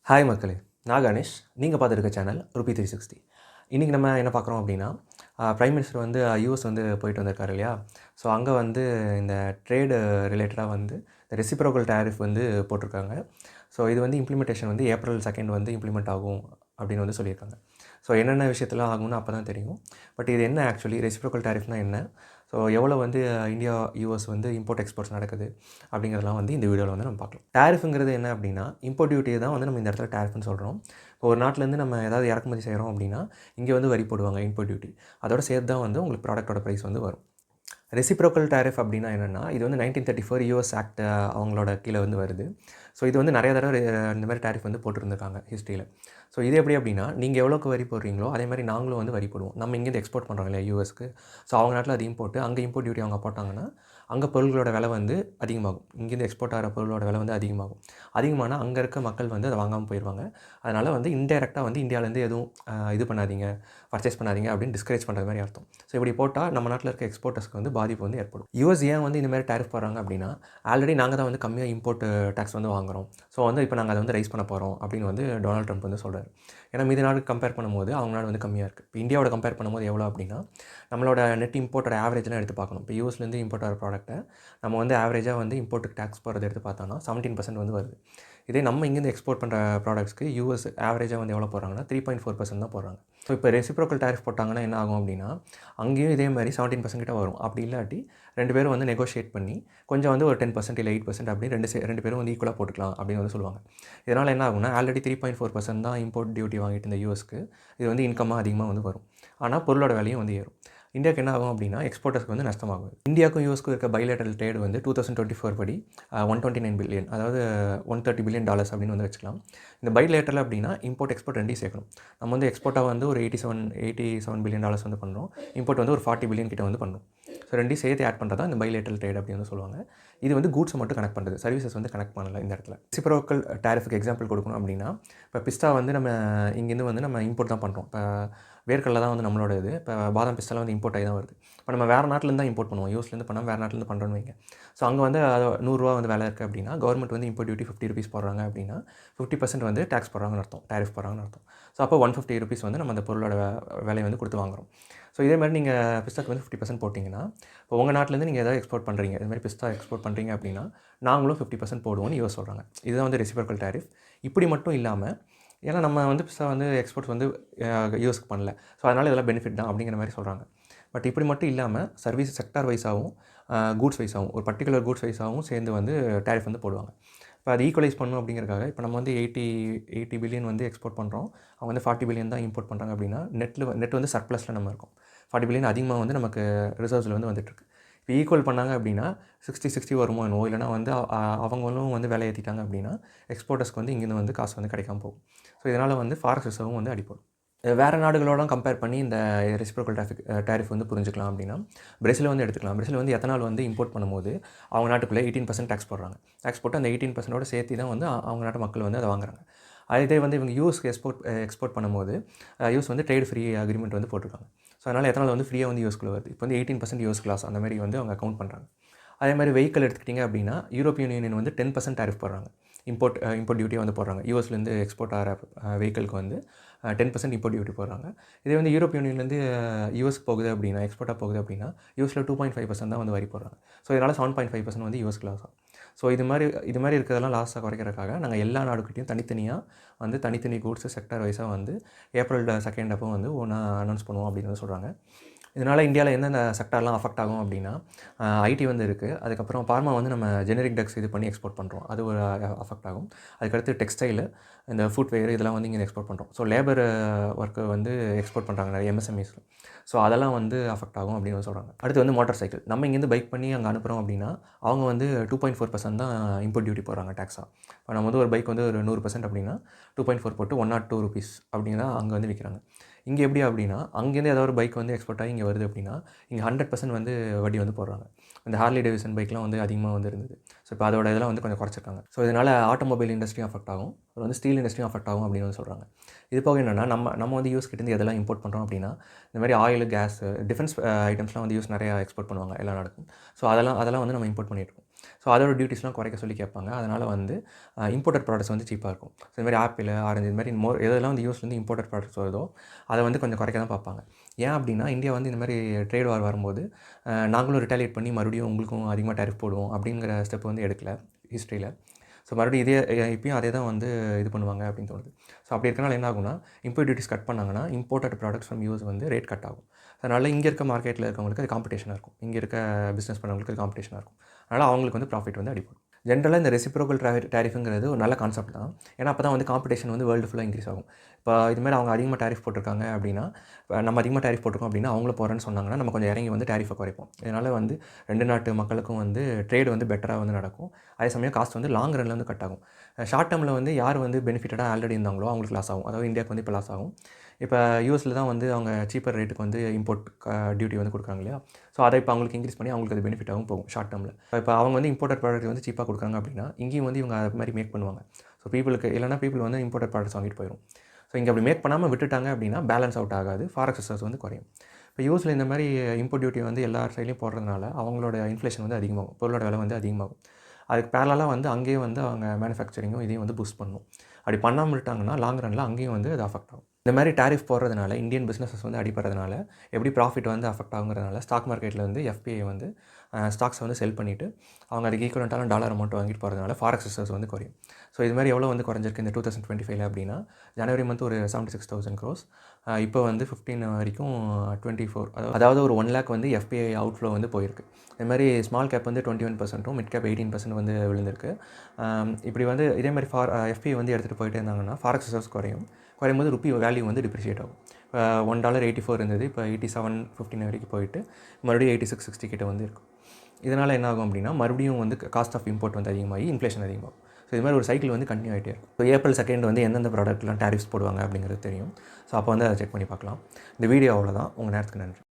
Hi மக்களே, நான் கணேஷ். நீங்கள் பார்த்துருக்க சேனல் ரூபி 360. இன்றைக்கி நம்ம என்ன பார்க்குறோம் அப்படின்னா, பிரைம் மினிஸ்டர் வந்து யுஎஸ் வந்து போயிட்டு வந்திருக்காரு இல்லையா? ஸோ அங்கே வந்து இந்த ட்ரேடு ரிலேட்டடாக வந்து இந்த ரெசிப்ரோக்கல் டேரிஃப் வந்து போட்டிருக்காங்க. ஸோ இது வந்து இம்ப்ளிமெண்டேஷன் வந்து ஏப்ரல் 2 வந்து இம்ப்ளிமெண்ட் ஆகும் அப்படின்னு வந்து சொல்லியிருக்காங்க. ஸோ என்னென்ன விஷயத்தெல்லாம் ஆகும்னு அப்போ தான் தெரியும். பட் இது என்ன ஆக்சுவலி ரெசிப்ரோக்கல் டேரிஃப்னால் என்ன? ஸோ எவ்வளோ வந்து இந்தியா யூஎஸ் வந்து இம்போர்ட் எக்ஸ்போர்ட்ஸ் நடக்குது அப்படிங்கிறதெல்லாம் வந்து இந்த வீடியோவில் வந்து நம்ம பார்க்கலாம். டேரிஃப்ங்கிறது என்ன அப்படின்னா, இம்போர்ட் டியூட்டியை தான் வந்து நம்ம இந்த இடத்துல டேரிஃப்னு சொல்கிறோம். இப்போ ஒரு நாட்டிலேருந்து நம்ம ஏதாவது இறக்குமதி செய்கிறோம் அப்படின்னா, இங்கே வந்து வரி போடுவாங்க, இம்போர்ட் டியூட்டி. அதோட சேர்த்து தான் வந்து உங்களுக்கு ப்ராடக்ட்டோட ப்ரைஸ் வந்து வரும். ரெசிப்ரோக்கல் டேரிஃப் அப்படின்னா என்னென்னா, இது வந்து 1934 யுஎஸ் ஆக்ட் அவங்களோட கீழே வந்து வருது. ஸோ இது வந்து நிறைய தடவை இந்த மாதிரி டேரிஃப் வந்து போட்டிருந்துருக்காங்க ஹிஸ்ட்ரியில். ஸோ இது எப்படி அப்படின்னா, நீங்கள் எவ்வளோக்கு வரி போடுறீங்களோ அதே மாதிரி நாங்களும் வந்து வரி போடுவோம். நம்ம இங்கேருந்து எக்ஸ்போர்ட் பண்ணுறோம் இல்லையா யூஎஸ்க்கு. ஸோ அவங்க நாட்டில் அது இம்போர்ட், அங்கே இம்போர்ட் டியூட்டி அவங்க போட்டாங்கன்னா, அங்கே பொருள்களோட விலை வந்து அதிகமாகும். இங்கேருந்து எக்ஸ்போர்ட் ஆகிற பொருளோட விலை வந்து அதிகமாகும். அதிகமானால் அங்கே இருக்க மக்கள் வந்து அதை வாங்காமல் போயிடுவாங்க. அதனால் வந்து இன்டெரக்டாக வந்து இந்தியாவிலேருந்து எதுவும் இது பண்ணாதீங்க, பர்ச்சேஸ் பண்ணாதீங்க அப்படின்னு டிஸ்கரேஜ் பண்ணுற மாதிரி அர்த்தம். ஸோ இப்படி போட்டால் நம்ம நாட்டில் இருக்க எக்ஸ்போர்ட்டர்ஸ்க்கு வந்து பாதிப்பு வந்து ஏற்படும். யுஎஸ் ஏன் வந்து இந்த மாதிரி டேரிஃப் போடுறாங்க அப்படின்னா, ஆல்ரெடி நாங்கள் தான் வந்து கம்மியாக இம்போர்ட் டேக்ஸ் வந்து வாங்குறோம். ஸோ வந்து இப்போ நாங்கள் அதை வந்து ரைஸ் பண்ண போகிறோம் அப்படின்னு வந்து டொனால்ட் ட்ரம்ப் வந்து சொல்கிறார். ஏன்னா மீதி நாடு கம்பேர் பண்ணும்போது அவங்க நாடு வந்து கம்மியாக இருக்குது. இப்போ இந்தியாவோட கம்பேர் பண்ணும்போது எவ்வளோ அப்படின்னா, நம்மளோட நெட் இம்போர்ட்டோட ஆவரேஜ்லாம் எடுத்து பார்க்கணும். இப்போ யூஎஸ்லேருந்து இம்போர்ட் ஆகிற ப்ராடக்ட்டை நம்ம வந்து ஆவரேஜாக வந்து இம்போர்ட்டுக்கு டேக்ஸ் போடுறது எடுத்து பார்த்தோம்னா 17% வந்து வருது. இதே நம்ம இங்கேருந்து எக்ஸ்போர்ட் பண்ணுற ப்ராடக்ட்ஸ்க்கு யூஎஸ் ஆவரேஜாக வந்து எவ்வளோ போடுறாங்கன்னா 3.4% தான் போடுறாங்க. ஸோ இப்போ ரெசிப்ரோக்கல் டேரிஃப் போட்டாங்கன்னா என்ன ஆகும் அப்படின்னா, அங்கேயும் இதே மாதிரி 17% கிட்ட வரும். அப்படி இல்லாட்டி 2 பேரும் வந்து நெகோஷியேட் பண்ணி கொஞ்சம் வந்து ஒரு 10% இல்லை 8% அப்படி 2 பேரும் வந்து ஈக்குவலாக போட்டுக்கலாம் அப்படின்னு வந்து சொல்லுவாங்க. இதனால் என்ன ஆகும்னா, ஆல்ரெடி 3.4% தான் இம்போர்ட் டியூட்டி வாங்கிட்டு இந்த யூஎஸ்க்கு இது வந்து இன்கமாக அதிகமாக வந்து வரும். ஆனால் பொருளோட விலையும் வந்து ஏறும். இந்தியாவுக்கு என்ன ஆகும் அப்படின்னா, எக்ஸ்போர்ட்டர்ஸ்க்கு வந்து நஷ்டமாகும். இந்தியாவுக்கும் யூஎஸ்க்கும் இருக்க பைலேட்டரல் ட்ரேட் வந்து 2024 படி 129 பில்லியன், அதாவது $130 பில்லியன் அப்படின்னு வந்து வச்சுக்கலாம். இந்த பைலேட்டரல் அப்படின்னா இம்போர்ட் எக்ஸ்போர்ட் ரெண்டையும் சேர்க்கணும். நம்ம வந்து எக்ஸ்போர்ட்டாக வந்து ஒரு $87 பில்லியன் வந்து பண்ணுறோம். இம்போர்ட் வந்து ஒரு 40 பில்லியன் கிட்ட வந்து பண்ணுறோம். ஸோ ரெண்டையும் சேர்த்து ஆட் பண்ணுறது தான் இந்த பைலேட்டரல் ட்ரேட் அப்படின்னு வந்து சொல்லுவாங்க. இது வந்து கூட்ஸை மட்டும் கனெக்ட் பண்ணுறது, சர்வீசஸ் வந்து கனெக்ட் பண்ணல இந்த இடத்துல. ரெசிப்ரோக்கல் டேரிஃப்க்கு எக்ஸாம்பிள் கொடுக்கணும் அப்படின்னா, இப்போ பிஸ்தா வந்து நம்ம இங்கேருந்து வந்து நம்ம இம்போர்ட் தான் பண்ணுறோம். இப்போ வேர்க்கடலை தான் வந்து நம்மளோட இது. இப்போ பாதாம் பிஸ்தாலாம் வந்து இம்போர்ட் ஆகி தான் வருது. இப்போ நம்ம வேறு நாட்டிலேருந்து தான் இம்போர்ட் பண்ணுவோம். யூஎஸ்லேருந்து பண்ணாமல் வேறு நாட்டிலேருந்து பண்ணுறோன்னு வைங்க. ஸோ அங்கே வந்து அது ₹100 வந்து விலை இருக்குது அப்படின்னா, கவர்மெண்ட் வந்து இம்போர்ட் டியூட்டி ₹50 போடுறாங்க அப்படின்னா 50% வந்து டேக்ஸ் போடுறாங்கன்னு அர்த்தம், டேரிஃப் போடுறாங்கன்னு அர்த்தம். ஸோ அப்போ ₹150 வந்து நம்ம அந்த பொருளோட விலையை வந்து கொடுத்து வாங்குறோம். ஸோ இதே மாதிரி நீங்கள் பிஸ்தாக்கு வந்து 50% போட்டிங்கன்னா, இப்போ உங்கள் நாட்டிலேருந்து நீங்கள் ஏதாவது எக்ஸ்போர்ட் பண்ணுறீங்க, இது மாதிரி பிஸ்தா எக்ஸ்போர்ட் பண்ணுறீங்க அப்படின்னா, நாங்களும் 50% போடுவோம்னு யூஎஸ் சொல்கிறாங்க. இதுதான் வந்து ரெசிப்ரோக்கல் டேரிஃப். இப்படி மட்டும் இல்லாமல், ஏன்னா நம்ம வந்து பிஸ்தா வந்து எக்ஸ்போர்ட்ஸ் வந்து யூஎஸ்க்கு பண்ணல. ஸோ அதனால் இதெல்லாம் பெனிஃபிட் தான் அப்படிங்கிற மாதிரி சொல்கிறாங்க. பட் இப்படி மட்டும் இல்லாமல் சர்வீஸ் செக்டார் வைஸாகவும் கூட்ஸ் வைஸாகவும் ஒரு பர்டிகுலர் கூட்ஸ் வைஸாகவும் சேர்ந்து வந்து டேரிஃப் வந்து போடுவாங்க. இப்போ அது ஈக்குவலைஸ் பண்ணணும் அப்படிங்கிறக்காக இப்போ நம்ம வந்து 80 பில்லியன் வந்து எக்ஸ்போர்ட் பண்ணுறோம். அவங்க வந்து 40 பில்லியன் தான் இம்போர்ட் பண்ணுறாங்க அப்படின்னா, நெட் வந்து சர்ப்ளஸில் நம்ம இருக்கோம். 40 பில்லியன் அதிகமாக வந்து நமக்கு ரிசர்வ்ஸில் வந்து வந்துட்டுருக்கு. இப்போ ஈக்குவல் பண்ணாங்க அப்படின்னா 60 வருமோ என்னவோ, இல்லைனா வந்து அவங்களும் வந்து விலை ஏற்றிட்டாங்க அப்படின்னா எக்ஸ்போர்ட்டர்ஸ்க்கு வந்து இங்கேருந்து வந்து காசு வந்து கிடைக்காம போகும். ஸோ இதனால் வந்து ஃபாரெக்ஸ் ரிசர்வும் வந்து அடிப்படும். வேறு நாடுகளோட கம்பேர் பண்ணி இந்த ரெசிப்ரோக்கல் டேரிஃப் வந்து புரிஞ்சுக்கலாம் அப்படின்னா, பிரேசில் வந்து எடுத்துக்கலாம். பிரேசில் வந்து எத்தனால் வந்து இம்போர்ட் பண்ணும்போது அவங்க நாட்டுக்குள்ளே 18% டேக்ஸ் போடுறாங்க. டேக்ஸ் போட்டு அந்த 18% சேர்த்து தான் வந்து அவங்க நாட்டு மக்கள் வந்து அதை வாங்குறாங்க. அதே வந்து இவங்க யூஎஸ்க்கு எக்ஸ்போர்ட் பண்ணும்போது யூஎஸ் வந்து ட்ரேட் ஃப்ரீ அக்ரிமெண்ட் வந்து போட்டிருக்காங்க. ஸோ அதனால் எத்தனால் வந்து ஃப்ரீயாக வந்து யூஎஸ்க்குள்ள வருது. இப்போ வந்து 18% யூஎஸ் கிளாஸ் அந்த மாதிரி வந்து அவங்க கவுண்ட் பண்ணுறாங்க. அதே மாதிரி வெஹிக்கிள் எடுத்துக்கிட்டிங்க அப்படின்னா, யூரோப்பியன் யூனியன் வந்து 10% டேரிஃப் போடுறாங்க. இம்போர்ட் டியூட்டியாக வந்து போடுறாங்க. யூஎஸ்லேருந்து எக்ஸ்போர்ட் ஆகிற வெஹிக்கிளுக்கு வந்து 10% இம்போர்ட் டியூட்டி போடுறாங்க. இதே வந்து யூரோப்பியன் யூனியன்லேருந்து யூஎஸ்க்கு போகுது அப்படின்னா, எக்ஸ்போர்ட்டாக போகுது அப்படின்னா, யூஎஸில் 2.5% தான் வந்து வரி போடுறாங்க. ஸோ இதனால் 7.5% வந்து யூஎஸ்க்கு லாஸ் ஆகும். ஸோ இது மாதிரி இருக்கிறதெல்லாம் லாஸை குறைக்கிறதுக்காக நாங்கள் எல்லா நாடுகிட்டையும் தனித்தனியாக வந்து தனித்தனி கூட்ஸ் செக்டார் வைஸாக வந்து ஏப்ரல் 2 அப்போ வந்து ஒன்றா அனௌன்ஸ் பண்ணுவோம் அப்படின்னு வந்து சொல்கிறாங்க. இதனால் இந்தியாவில் எந்தெந்த செக்டார்லாம் அஃபெக்ட் ஆகும் அப்படின்னா, ஐடி வந்து இருக்குது. அதுக்கப்புறம் பார்மா வந்து நம்ம ஜெனரிக் ட்ரக்ஸ் இது பண்ணி எக்ஸ்போர்ட் பண்ணுறோம். அது ஒரு அஃபெக்ட் ஆகும். அதுக்கடுத்து டெக்ஸ்டைலு, இந்த ஃபுட்வேர் இதெல்லாம் வந்து இங்கே எக்ஸ்போர்ட் பண்ணுறோம். ஸோ லேபர் ஒர்க்கு வந்து எக்ஸ்போர்ட் பண்ணுறாங்க நிறைய எம்எஸ்எம்இஸில். ஸோ அதெல்லாம் வந்து அஃபெக்ட் ஆகும் அப்படின்னு சொல்கிறாங்க. அடுத்து வந்து மோட்டார் சைக்கிள். நம்ம இங்கேருந்து பைக் பண்ணி அங்கே அனுப்புகிறோம் அப்படின்னா, அவங்க வந்து 2.4% தான் இம்போர்ட் டியூட்டி போடுறாங்க டேக்ஸாக. இப்போ நம்ம வந்து ஒரு பைக் வந்து ஒரு 100% அப்படின்னா 2.4 போட்டு ₹102 அப்படின்னு தான் அங்கே வந்து விற்கிறாங்க. இங்கே எப்படி அப்படின்னா, அங்கேருந்து ஏதாவது ஒரு பைக் வந்து எக்ஸ்போர்ட் ஆகி இங்கே வருது அப்படின்னா, இங்கே 100% வந்து வட்டி வந்து போடுறாங்க. இந்த ஹார்லி டேவிட்சன் பைக்லாம் வந்து அதிகமாக வந்து இருந்தது. ஸோ இப்போ அதோட இதெல்லாம் வந்து கொஞ்சம் குறைச்சிருக்காங்க. ஸோ இதனால் ஆட்டோமொபைல் இண்டஸ்ட்ரியும் அஃபெக்ட் ஆகும். அது வந்து ஸ்டீல் இண்டஸ்ட்ரியும் அஃபெக்ட் ஆகும் அப்படின்னு வந்து சொல்கிறாங்க. இது போக என்னென்னா, நம்ம வந்து யூஎஸ் கிட்டேருந்து எதெல்லாம் இம்போர்ட் பண்ணுறோம் அப்படின்னா, இந்த மாதிரி ஆயில், கேஸ், டிஃபென்ஸ் ஐட்டம்ஸ்லாம் வந்து யூஎஸ் நிறையா எக்ஸ்போர்ட் பண்ணுவாங்க எல்லா நாடுக்கும். ஸோ அதெல்லாம் வந்து நம்ம இம்போர்ட் பண்ணிட்டுருக்கோம். ஸோ அதோட டியூட்டிஸ்லாம் குறைக்க சொல்லி கேட்பாங்க. அதனால் வந்து இம்போர்ட்டட் ப்ராடக்ட்ஸ் வந்து சீப்பாக இருக்கும். ஸோ இந்த மாதிரி ஆப்பிள், ஆரஞ்சு இது மாதிரி எதெல்லாம் வந்து யூஎஸ்லேருந்து இம்போர்ட்டட் ப்ராடக்ட்ஸ் வருதோ அதை வந்து கொஞ்சம் குறைக்க தான் பார்ப்பாங்க. ஏன் அப்படின்னா இந்தியா வந்து இந்த மாதிரி ட்ரேட் வார் வரும்போது நாங்களும் ரிட்டாலியேட் பண்ணி மறுபடியும் உங்களுக்கும் அதிகமாக டேரிஃப் போடுவோம் அப்படிங்கிற ஸ்டெப் வந்து எடுக்கல ஹிஸ்ட்ரியில். ஸோ மறுபடியும் இப்பயும் அதே தான் வந்து இது பண்ணுவாங்க அப்படின்னு தோணுது. ஸோ அப்படி இருக்கனால என்ன ஆகும்னா, இம்போர்ட் டியூட்டிஸ் கட் பண்ணாங்கன்னா இம்போர்ட்டட் ப்ராடக்ட்ஸ் ஃப்ரம் யூஎஸ் வந்து ரேட் கட் ஆகும். அதனால் இங்கே இருக்க மார்க்கெட்டில் இருக்கவங்களுக்கு அது காம்படிஷனாக இருக்கும். இங்கே இருக்க பிஸ்னஸ் பண்ணவங்களுக்கு அது காம்படிஷனாக இருக்கும். அதனால் அவங்களுக்கு வந்து ப்ராஃபிட் வந்து அடிப்படும். ஜென்ரலாக இந்த ரெசிப்ரோக்கல் டேரிஃப்ங்கிறது ஒரு நல்ல கான்செப்ட் தான். ஏன்னா அப்போ தான் வந்து காம்படிஷன் வந்து வேர்ல்டு ஃபுல்லாக இன்க்ரீஸ் ஆகும். இப்போ இதுமாதிரி அவங்க அதிகமாக டேரிஃப் போட்டிருக்காங்க அப்படின்னா, நம்ம அதிகமாக டேரிஃப் போட்டிருக்கோம் அப்படின்னா அவங்கள போகிறேன்னு சொன்னாங்கன்னா நம்ம கொஞ்சம் இறங்கி வந்து டேரிஃபை குறைப்போம். இதனால் வந்து 2 நாட்டு மக்களுக்கும் வந்து ட்ரேடு வந்து பெட்டராக வந்து நடக்கும். அதே சமயம் காஸ்ட் வந்து லாங் ரனில் வந்து கட் ஆகும். ஷார்ட் டேர்மில் வந்து யார் வந்து பெனிஃபிட்டடாக ஆல்ரெடி இருந்தாங்களோ அவங்களுக்கு லாஸ் ஆகும். அதாவது இந்தியாவுக்கு வந்து இப்போ லாஸ் ஆகும். இப்போ யூஎஸில் தான் வந்து அவங்க சீப்பர் ரேட்டுக்கு வந்து இம்போர்ட் டியூட்டி வந்து கொடுக்குறாங்க இல்லையா? ஸோ அதை இப்போ அவங்களுக்கு இன்க்ரீஸ் பண்ணி அவங்களுக்கு அது பெனிஃபிட்டாகவும் போகும் ஷார்ட் டேர்மில். இப்போ அவங்க வந்து இம்போர்ட்டட் ப்ராடக்ட் வந்து சீப்பாக கொடுக்குறாங்க அப்படின்னா இங்கேயும் வந்து இவங்க அது மாதிரி மேக் பண்ணுவாங்க. ஸோ பீப்புள் வந்து இம்போர்ட்டட் ப்ராடக்ட்ஸ் வாங்கிட்டு போயிடும். ஸோ இங்கே அப்படி மேக் பண்ணாமல் விட்டுட்டாங்க அப்படின்னா பேலன்ஸ் அவுட் ஆகாது. ஃபாரெக்ஸ் ரிசர்வ்ஸ் வந்து குறையும். இப்போ யூஎஸில் இந்த மாதிரி இம்போர்ட் டியூட்டி வந்து எல்லா சைட்லையும் போடுறதுனால அவங்களோட இன்ஃப்ளேஷன் வந்து அதிகமாகும். பொருளோட விலை வந்து அதிகமாகும். அதுக்கு பேரலாக வந்து அங்கேயும் வந்து அவங்க மேனுஃபேக்சரிங்கும் இதையும் வந்து பூஸ்ட் பண்ணணும். அப்படி பண்ணாமல் விட்டாங்கன்னா லாங் ரனில் அங்கேயும் வந்து அது அஃபெக்ட் ஆகும். இந்த மாதிரி டேரிஃப் போடுறதுனால இந்தியன் பிஸ்னஸஸ் வந்து அடிப்படுறதுனால எப்படி ப்ராஃபிட் வந்து அஃபெக்ட் ஆகுங்கிறதுனால ஸ்டாக் மார்க்கெட்டில் வந்து எஃபிஐ வந்து ஸ்டாக்ஸை வந்து செல் பண்ணிவிட்டு அவங்க அதுக்கு ஈக்குவலண்ட்டான டாலர் அமௌண்ட் வாங்கிட்டு போகிறதுனால ஃபாரெக்ஸ் ரிசர்வ்ஸ் வந்து குறையும். ஸோ இது மாதிரி எவ்வளோ வந்து குறைஞ்சிருக்கு இந்த 2025 அப்படின்னா ஜனவரி மந்த் ஒரு 76,000 crores, இப்போ வந்து 15 வரைக்கும் 24, அதாவது ஒரு 1 lakh வந்து எஃபிஐ அவுட்ஃப்ளோ வந்து போயிருக்கு. இது மாதிரி ஸ்மால் கேப் வந்து 21%, மிட் கேப் 18% வந்து விழுந்திருக்கு. இப்படி வந்து இதே மாதிரி எஃபிஐ வந்து எடுத்துகிட்டு போயிட்டே இருந்தாங்கன்னா ஃபாரெக்ஸ் ரிசர்வ்ஸ் குறையும்போது ருப்பி வேல்யூ வந்து டிப்ரிஷியேட் ஆகும். இப்போ $1.84 இருந்தது, இப்போ 87.15 வரைக்கும் போயிட்டு மறுபடியும் 86.60 கிட்ட வந்து இருக்கும். இதனால் என்ன ஆகும் அப்படின்னா மறுபடியும் வந்து காஸ்ட் ஆஃப் இம்போர்ட் வந்து அதிகமாகி இன்ஃப்ளேஷன் அதிகமாகும். ஸோ இது மாதிரி ஒரு சைக்கிள் வந்து கண்டினியூ ஆகிட்டே இருக்கும். ஸோ ஏப்ரல் 2 வந்து எந்தெந்த ப்ராடக்ட்லாம் டேரிஃப்ஸ் போடுவாங்க அப்படிங்கிறது தெரியும். ஸோ அப்போ வந்து அதை செக் பண்ணி பார்க்கலாம். இந்த வீடியோ அவ்வளோதான். உங்கள் நேரத்துக்கு நன்றி.